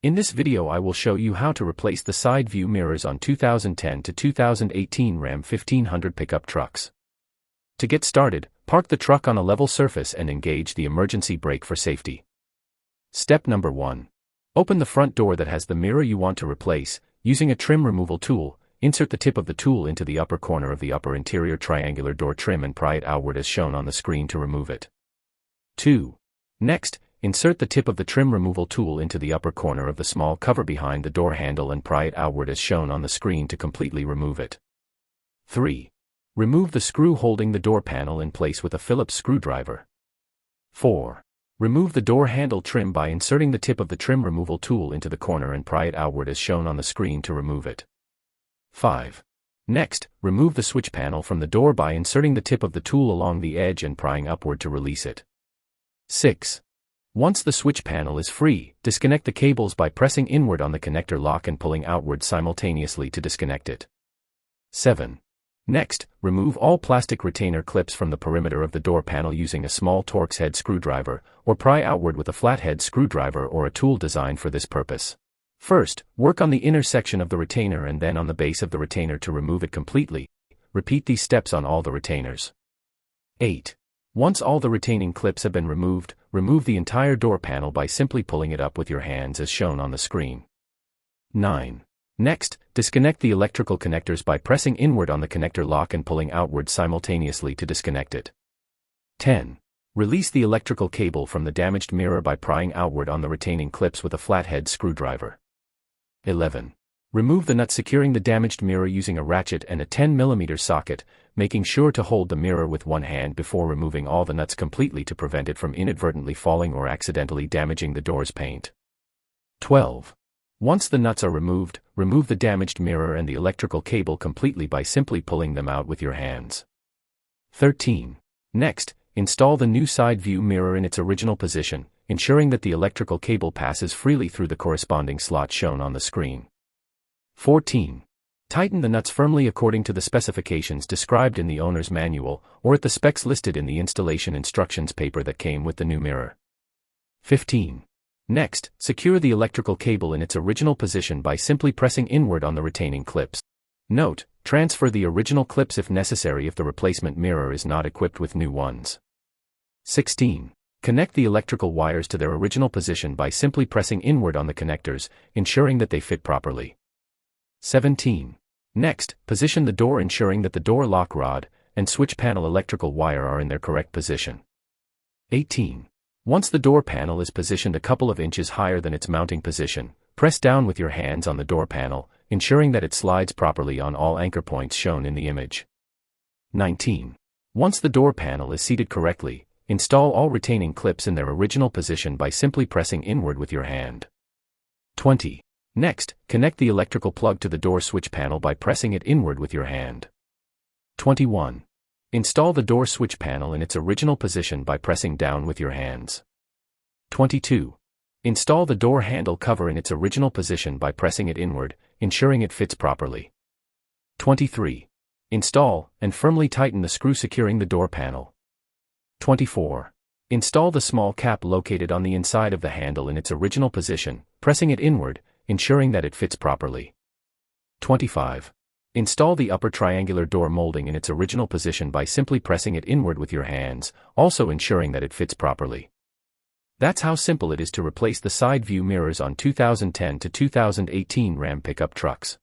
In this video I will show you how to replace the side view mirrors on 2010 to 2018 Ram 1500 pickup trucks. To get started, park the truck on a level surface and engage the emergency brake for safety. Step number 1. Open the front door that has the mirror you want to replace. Using a trim removal tool, insert the tip of the tool into the upper corner of the upper interior triangular door trim and pry it outward as shown on the screen to remove it. 2. Next, insert the tip of the trim removal tool into the upper corner of the small cover behind the door handle and pry it outward as shown on the screen to completely remove it. 3. Remove the screw holding the door panel in place with a Phillips screwdriver. 4. Remove the door handle trim by inserting the tip of the trim removal tool into the corner and pry it outward as shown on the screen to remove it. 5. Next, remove the switch panel from the door by inserting the tip of the tool along the edge and prying upward to release it. 6. Once the switch panel is free, disconnect the cables by pressing inward on the connector lock and pulling outward simultaneously to disconnect it. 7. Next, remove all plastic retainer clips from the perimeter of the door panel using a small Torx head screwdriver, or pry outward with a flathead screwdriver or a tool designed for this purpose. First, work on the inner section of the retainer and then on the base of the retainer to remove it completely. Repeat these steps on all the retainers. 8. Once all the retaining clips have been removed, remove the entire door panel by simply pulling it up with your hands as shown on the screen. 9. Next, disconnect the electrical connectors by pressing inward on the connector lock and pulling outward simultaneously to disconnect it. 10. Release the electrical cable from the damaged mirror by prying outward on the retaining clips with a flathead screwdriver. 11. Remove the nut securing the damaged mirror using a ratchet and a 10mm socket, making sure to hold the mirror with one hand before removing all the nuts completely to prevent it from inadvertently falling or accidentally damaging the door's paint. 12. Once the nuts are removed, remove the damaged mirror and the electrical cable completely by simply pulling them out with your hands. 13. Next, install the new side view mirror in its original position, ensuring that the electrical cable passes freely through the corresponding slot shown on the screen. 14. Tighten the nuts firmly according to the specifications described in the owner's manual, or at the specs listed in the installation instructions paper that came with the new mirror. 15. Next, secure the electrical cable in its original position by simply pressing inward on the retaining clips. Note, transfer the original clips if necessary if the replacement mirror is not equipped with new ones. 16. Connect the electrical wires to their original position by simply pressing inward on the connectors, ensuring that they fit properly. 17. Next, position the door ensuring that the door lock rod and switch panel electrical wire are in their correct position. 18. Once the door panel is positioned a couple of inches higher than its mounting position, press down with your hands on the door panel, ensuring that it slides properly on all anchor points shown in the image. 19. Once the door panel is seated correctly, install all retaining clips in their original position by simply pressing inward with your hand. 20. Next, connect the electrical plug to the door switch panel by pressing it inward with your hand. 21. Install the door switch panel in its original position by pressing down with your hands. 22. Install the door handle cover in its original position by pressing it inward, ensuring it fits properly. 23. Install and firmly tighten the screw securing the door panel. 24. Install the small cap located on the inside of the handle in its original position, pressing it inward, ensuring that it fits properly. 25. Install the upper triangular door molding in its original position by simply pressing it inward with your hands, also ensuring that it fits properly. That's how simple it is to replace the side view mirrors on 2010 to 2018 Ram pickup trucks.